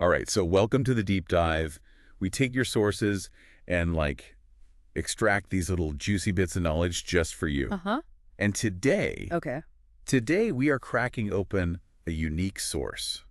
All right, so welcome to the deep dive. We take your sources and, extract these little juicy bits of knowledge just for you. Uh-huh. And today we are cracking open a unique source.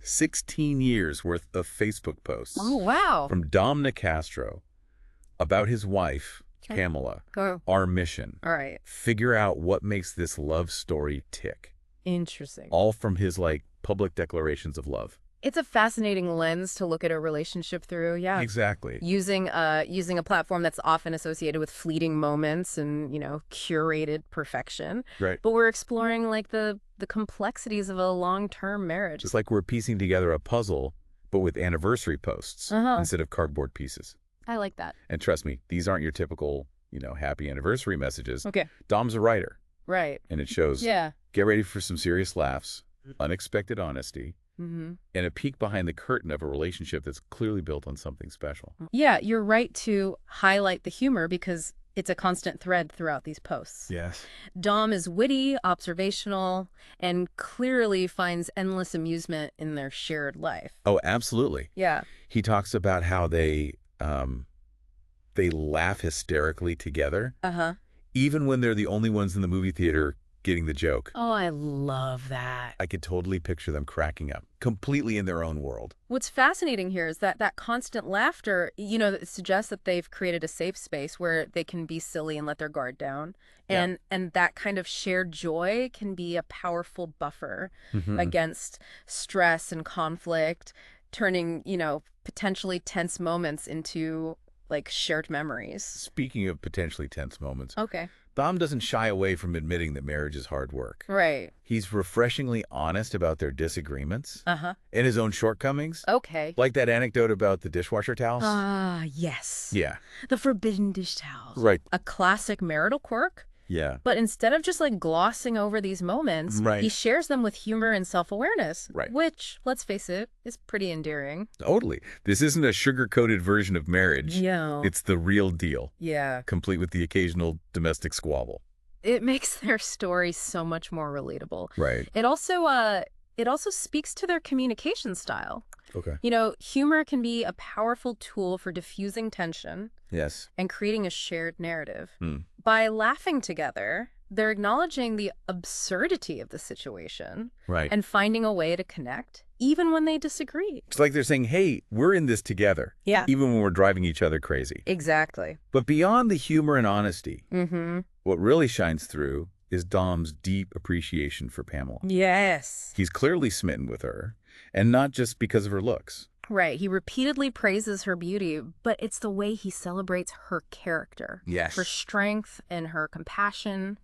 16 years worth of Facebook posts. Oh, wow. From Dom Nicastro about his wife, Pamela. Oh. Our mission. All right. Figure out what makes this love story tick. Interesting. All from his, public declarations of love. It's a fascinating lens to look at a relationship through, yeah. Exactly. Using a platform that's often associated with fleeting moments and, curated perfection. Right. But we're exploring, the complexities of a long-term marriage. Just like we're piecing together a puzzle, but with anniversary posts instead of cardboard pieces. I like that. And trust me, these aren't your typical, happy anniversary messages. Okay. Dom's a writer. Right. And it shows, Yeah. Get ready for some serious laughs, unexpected honesty, and a peek behind the curtain of a relationship that's clearly built on something special. Yeah, you're right to highlight the humor because it's a constant thread throughout these posts. Yes. Dom is witty, observational, and clearly finds endless amusement in their shared life. Oh, absolutely. Yeah. He talks about how they laugh hysterically together, even when they're the only ones in the movie theater getting the joke. Oh, I love that. I could totally picture them cracking up, completely in their own world. What's fascinating here is that constant laughter, it suggests that they've created a safe space where they can be silly and let their guard down. And that kind of shared joy can be a powerful buffer against stress and conflict, turning, potentially tense moments into shared memories. Speaking of potentially tense moments. Okay. Dom doesn't shy away from admitting that marriage is hard work. Right. He's refreshingly honest about their disagreements and his own shortcomings. Okay. Like that anecdote about the dishwasher towels. Ah, yes. Yeah. The forbidden dish towels. Right. A classic marital quirk. Yeah. But instead of just glossing over these moments, he shares them with humor and self-awareness. Right. Which, let's face it, is pretty endearing. Totally. This isn't a sugar-coated version of marriage. Yeah. It's the real deal. Yeah. Complete with the occasional domestic squabble. It makes their story so much more relatable. Right. It also speaks to their communication style. Okay. Humor can be a powerful tool for diffusing tension. Yes. And creating a shared narrative. By laughing together, they're acknowledging the absurdity of the situation. Right. And finding a way to connect, even when they disagree. It's like they're saying, hey, we're in this together. Yeah. Even when we're driving each other crazy. Exactly. But beyond the humor and honesty, what really shines through is Dom's deep appreciation for Pamela. Yes. He's clearly smitten with her, and not just because of her looks. Right. He repeatedly praises her beauty, but it's the way he celebrates her character. Yes. Her strength and her compassion.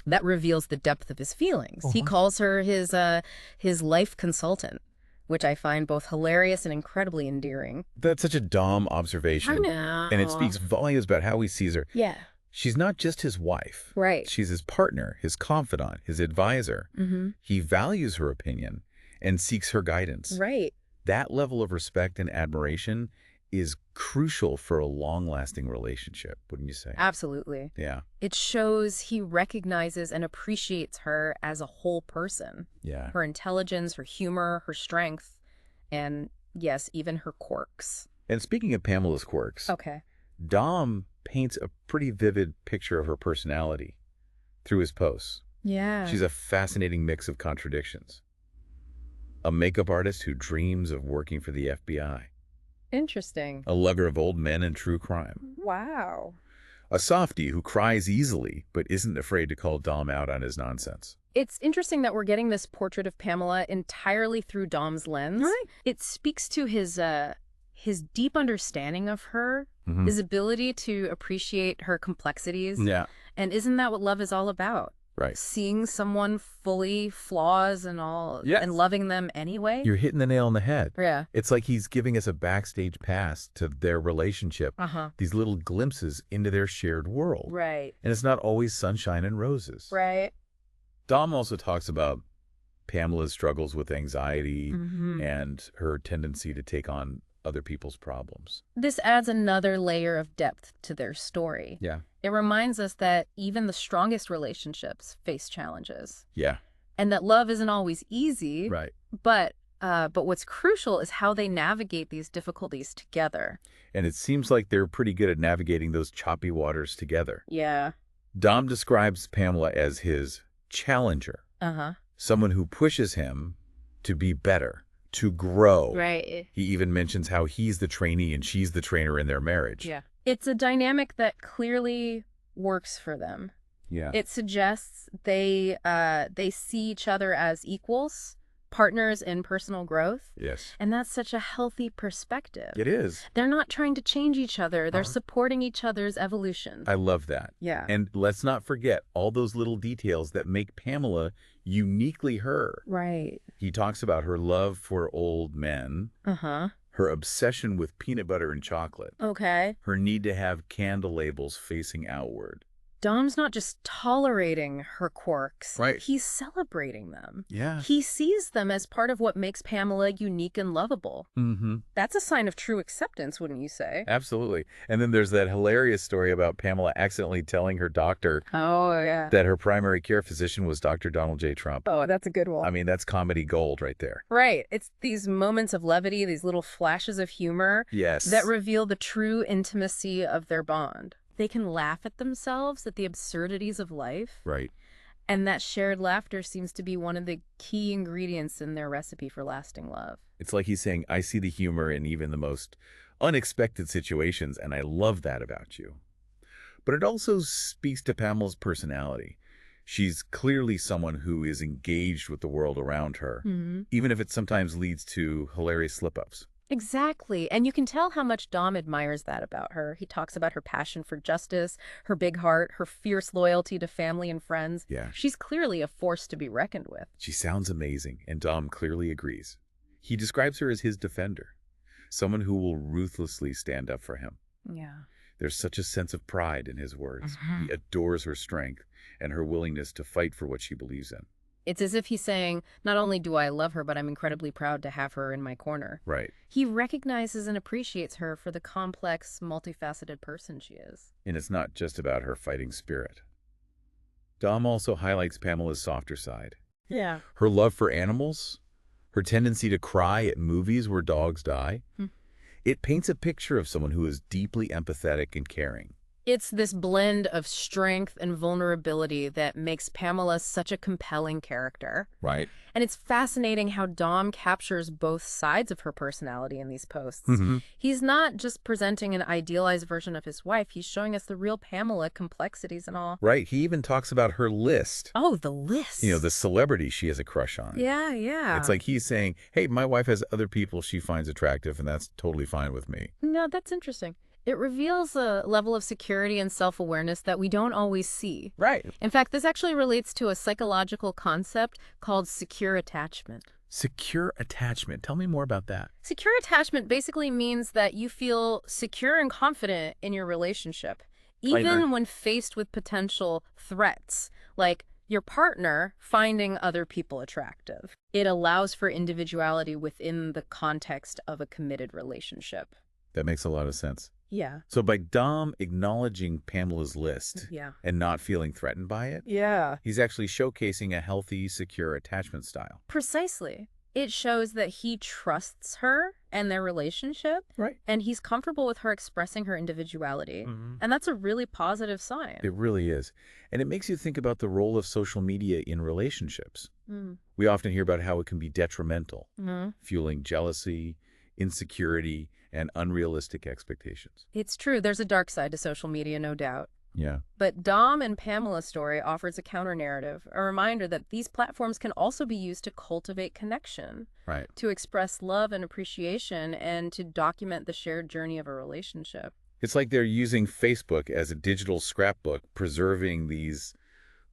That reveals the depth of his feelings. He calls her his life consultant, which I find both hilarious and incredibly endearing. That's such a Dom observation. I know. And it speaks volumes about how he sees her. Yeah. She's not just his wife. Right. She's his partner, his confidant, his advisor. He values her opinion and seeks her guidance. Right. That level of respect and admiration is crucial for a long-lasting relationship, wouldn't you say? Absolutely. Yeah. It shows he recognizes and appreciates her as a whole person. Yeah. Her intelligence, her humor, her strength, and yes, even her quirks. And speaking of Pamela's quirks, Dom paints a pretty vivid picture of her personality through his posts. Yeah. She's a fascinating mix of contradictions. A makeup artist who dreams of working for the FBI. Interesting. A lover of old men and true crime. Wow. A softie who cries easily but isn't afraid to call Dom out on his nonsense. It's interesting that we're getting this portrait of Pamela entirely through Dom's lens. Right. It speaks to his deep understanding of her, his ability to appreciate her complexities. Yeah. And isn't that what love is all about? Right. Seeing someone fully, flaws and all, and loving them anyway. You're hitting the nail on the head. Yeah. It's like he's giving us a backstage pass to their relationship. These little glimpses into their shared world. Right. And it's not always sunshine and roses. Right. Dom also talks about Pamela's struggles with anxiety and her tendency to take on other people's problems. This adds another layer of depth to their story. Yeah. It reminds us that even the strongest relationships face challenges. Yeah. And that love isn't always easy. Right. But But what's crucial is how they navigate these difficulties together. And it seems like they're pretty good at navigating those choppy waters together. Yeah. Dom describes Pamela as his challenger, someone who pushes him to be better, to grow. Right. He even mentions how he's the trainee and she's the trainer in their marriage. Yeah. It's a dynamic that clearly works for them. Yeah. It suggests they see each other as equals, partners in personal growth. Yes. And that's such a healthy perspective. It is. They're not trying to change each other. They're supporting each other's evolution. I love that. Yeah. And let's not forget all those little details that make Pamela uniquely her. Right. He talks about her love for old men, her obsession with peanut butter and chocolate, Okay. her need to have candle labels facing outward. Dom's not just tolerating her quirks. Right. He's celebrating them. Yeah. He sees them as part of what makes Pamela unique and lovable. That's a sign of true acceptance, wouldn't you say? Absolutely. And then there's that hilarious story about Pamela accidentally telling her doctor that her primary care physician was Dr. Donald J. Trump. Oh, that's a good one. I mean, that's comedy gold right there. Right. It's these moments of levity, these little flashes of humor that reveal the true intimacy of their bond. They can laugh at themselves, at the absurdities of life. Right. And that shared laughter seems to be one of the key ingredients in their recipe for lasting love. It's like he's saying, I see the humor in even the most unexpected situations, and I love that about you. But it also speaks to Pamela's personality. She's clearly someone who is engaged with the world around her, even if it sometimes leads to hilarious slip-ups. Exactly. And you can tell how much Dom admires that about her. He talks about her passion for justice, her big heart, her fierce loyalty to family and friends. Yeah. She's clearly a force to be reckoned with. She sounds amazing, and Dom clearly agrees. He describes her as his defender, someone who will ruthlessly stand up for him. Yeah. There's such a sense of pride in his words. He adores her strength and her willingness to fight for what she believes in. It's as if he's saying, not only do I love her, but I'm incredibly proud to have her in my corner. Right. He recognizes and appreciates her for the complex, multifaceted person she is. And it's not just about her fighting spirit. Dom also highlights Pamela's softer side. Yeah. Her love for animals, her tendency to cry at movies where dogs die. It paints a picture of someone who is deeply empathetic and caring. It's this blend of strength and vulnerability that makes Pamela such a compelling character. Right. And it's fascinating how Dom captures both sides of her personality in these posts. He's not just presenting an idealized version of his wife. He's showing us the real Pamela, complexities and all. Right. He even talks about her list. Oh, the list. You know, the celebrity she has a crush on. Yeah, yeah. It's like he's saying, hey, my wife has other people she finds attractive, and that's totally fine with me. No, that's interesting. It reveals a level of security and self-awareness that we don't always see. Right. In fact, this actually relates to a psychological concept called secure attachment. Secure attachment. Tell me more about that. Secure attachment basically means that you feel secure and confident in your relationship, even when faced with potential threats, like your partner finding other people attractive. It allows for individuality within the context of a committed relationship. That makes a lot of sense. Yeah. So by Dom acknowledging Pamela's list and not feeling threatened by it, he's actually showcasing a healthy, secure attachment style. Precisely. It shows that he trusts her and their relationship. Right. And he's comfortable with her expressing her individuality. And that's a really positive sign. It really is. And it makes you think about the role of social media in relationships. We often hear about how it can be detrimental, fueling jealousy, insecurity, and unrealistic expectations. It's true. There's a dark side to social media, no doubt. Yeah. But Dom and Pamela's story offers a counter-narrative, a reminder that these platforms can also be used to cultivate connection, Right. to express love and appreciation, and to document the shared journey of a relationship. It's like they're using Facebook as a digital scrapbook, preserving these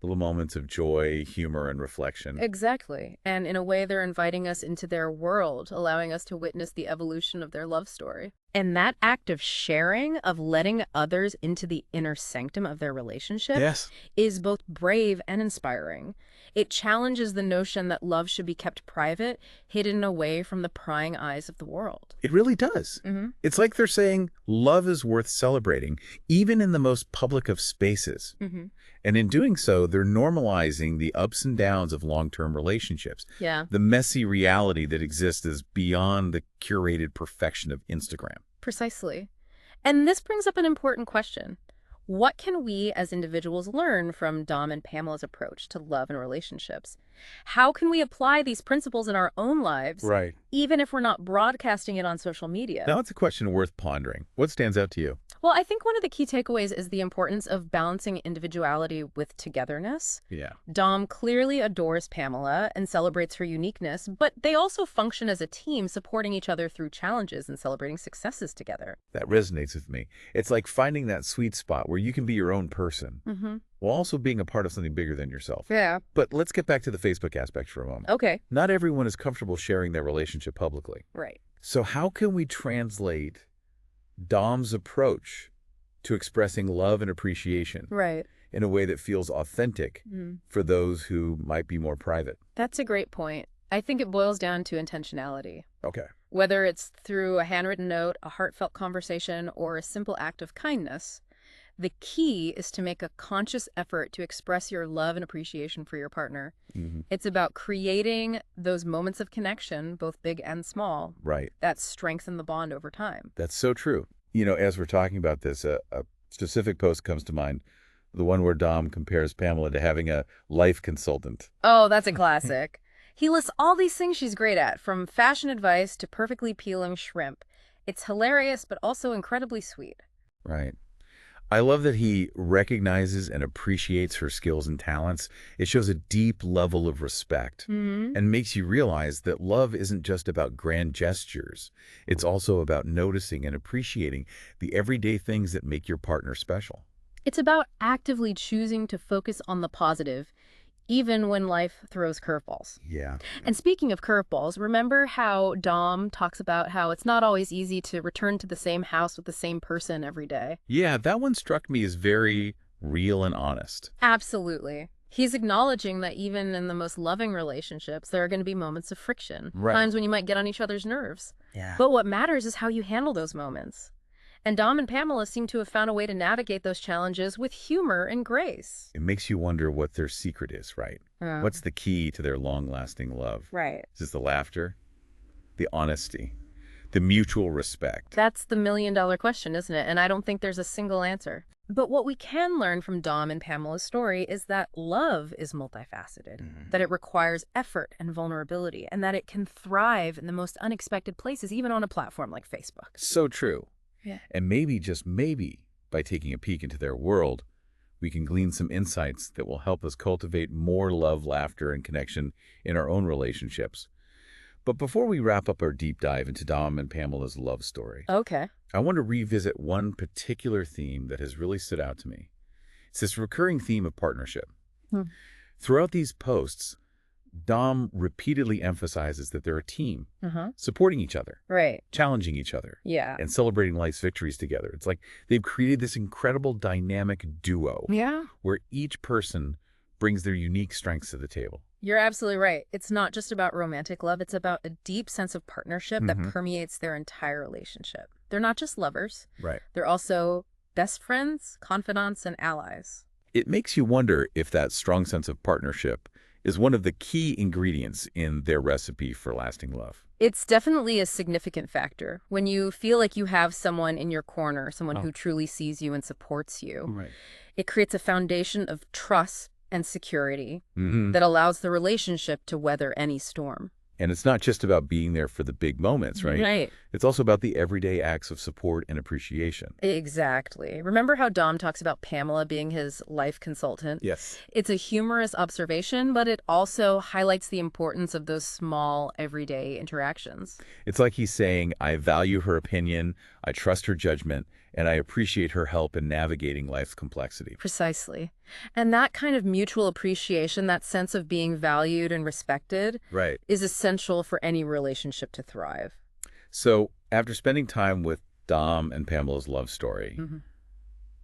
little moments of joy, humor, and reflection. Exactly. And in a way, they're inviting us into their world, allowing us to witness the evolution of their love story. And that act of sharing, of letting others into the inner sanctum of their relationship, is both brave and inspiring. It challenges the notion that love should be kept private, hidden away from the prying eyes of the world. It really does. It's like they're saying love is worth celebrating, even in the most public of spaces. And in doing so, they're normalizing the ups and downs of long-term relationships. Yeah. The messy reality that exists is beyond the curated perfection of Instagram. Precisely. And this brings up an important question. What can we as individuals learn from Dom and Pamela's approach to love and relationships? How can we apply these principles in our own lives, Right. even if we're not broadcasting it on social media? Now, it's a question worth pondering. What stands out to you? Well, I think one of the key takeaways is the importance of balancing individuality with togetherness. Yeah. Dom clearly adores Pamela and celebrates her uniqueness, but they also function as a team, supporting each other through challenges and celebrating successes together. That resonates with me. It's like finding that sweet spot where you can be your own person, while also being a part of something bigger than yourself. Yeah. But let's get back to the Facebook aspect for a moment. Okay. Not everyone is comfortable sharing their relationship publicly. Right. So how can we translate Dom's approach to expressing love and appreciation Right. in a way that feels authentic for those who might be more private? That's a great point. I think it boils down to intentionality. Okay. Whether it's through a handwritten note, a heartfelt conversation, or a simple act of kindness, the key is to make a conscious effort to express your love and appreciation for your partner. It's about creating those moments of connection, both big and small, Right. that strengthen the bond over time. That's so true. You know, as we're talking about this, a specific post comes to mind, the one where Dom compares Pamela to having a life consultant. Oh, that's a classic. He lists all these things she's great at, from fashion advice to perfectly peeling shrimp. It's hilarious, but also incredibly sweet. Right. I love that he recognizes and appreciates her skills and talents. It shows a deep level of respect and makes you realize that love isn't just about grand gestures. It's also about noticing and appreciating the everyday things that make your partner special. It's about actively choosing to focus on the positive, even when life throws curveballs. Yeah. And speaking of curveballs, remember how Dom talks about how it's not always easy to return to the same house with the same person every day? Yeah, that one struck me as very real and honest. Absolutely. He's acknowledging that even in the most loving relationships, there are going to be moments of friction, Right. times when you might get on each other's nerves. Yeah. But what matters is how you handle those moments. And Dom and Pamela seem to have found a way to navigate those challenges with humor and grace. It makes you wonder what their secret is, right? What's the key to their long-lasting love? Right. Is it the laughter, the honesty, the mutual respect? That's the million-dollar question, isn't it? And I don't think there's a single answer. But what we can learn from Dom and Pamela's story is that love is multifaceted, that it requires effort and vulnerability, and that it can thrive in the most unexpected places, even on a platform like Facebook. So true. Yeah. And maybe, just maybe, by taking a peek into their world, we can glean some insights that will help us cultivate more love, laughter, and connection in our own relationships. But before we wrap up our deep dive into Dom and Pamela's love story, Okay. I want to revisit one particular theme that has really stood out to me. It's this recurring theme of partnership. Throughout these posts, Dom repeatedly emphasizes that they're a team, supporting each other, Right. challenging each other, Yeah. and celebrating life's victories together. It's like they've created this incredible dynamic duo Yeah. where each person brings their unique strengths to the table. You're absolutely right. It's not just about romantic love. It's about a deep sense of partnership that permeates their entire relationship. They're not just lovers. Right. They're also best friends, confidants, and allies. It makes you wonder if that strong sense of partnership is one of the key ingredients in their recipe for lasting love. It's definitely a significant factor. When you feel like you have someone in your corner, someone who truly sees you and supports you, Right. it creates a foundation of trust and security that allows the relationship to weather any storm. And it's not just about being there for the big moments, right? Right. It's also about the everyday acts of support and appreciation. Exactly. Remember how Dom talks about Pamela being his life consultant? Yes. It's a humorous observation, but it also highlights the importance of those small, everyday interactions. It's like he's saying, I value her opinion, I trust her judgment, and I appreciate her help in navigating life's complexity. Precisely. And that kind of mutual appreciation, that sense of being valued and respected, Right. is essential for any relationship to thrive. So after spending time with Dom and Pamela's love story,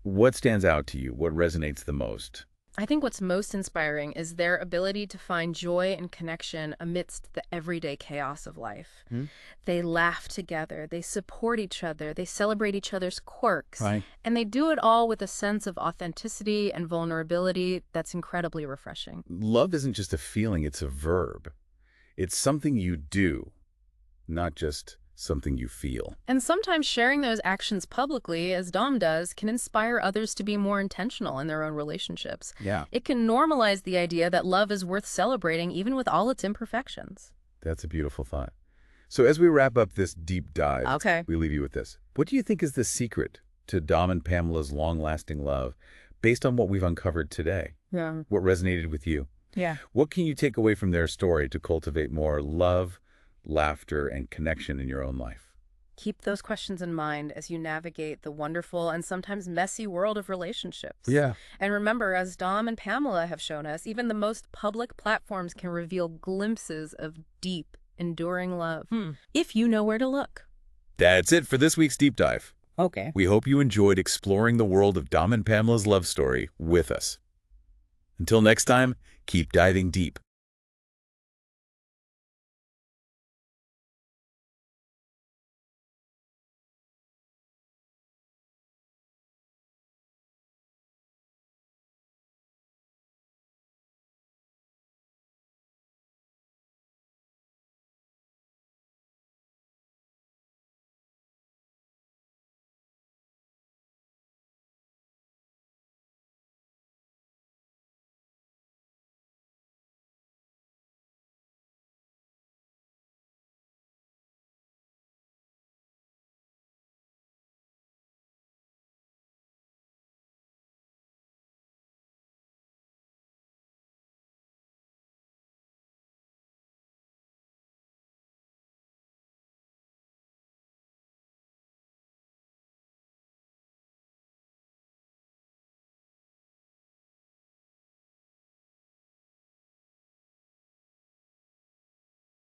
what stands out to you? What resonates the most? I think what's most inspiring is their ability to find joy and connection amidst the everyday chaos of life. Hmm? They laugh together, they support each other, they celebrate each other's quirks, Right. and they do it all with a sense of authenticity and vulnerability that's incredibly refreshing. Love isn't just a feeling, it's a verb. It's something you do, not just something you feel. And sometimes sharing those actions publicly, as Dom does, can inspire others to be more intentional in their own relationships. Yeah. It can normalize the idea that love is worth celebrating even with all its imperfections. That's a beautiful thought. So as we wrap up this deep dive, Okay. we leave you with this. What do you think is the secret to Dom and Pamela's long-lasting love based on what we've uncovered today? Yeah. What resonated with you? Yeah. What can you take away from their story to cultivate more love, laughter, and connection in your own life? Keep those questions in mind as you navigate the wonderful and sometimes messy world of relationships. Yeah. And remember, as Dom and Pamela have shown us, even the most public platforms can reveal glimpses of deep, enduring love, if you know where to look. That's it for this week's Deep Dive. Okay. We hope you enjoyed exploring the world of Dom and Pamela's love story with us. Until next time, keep diving deep.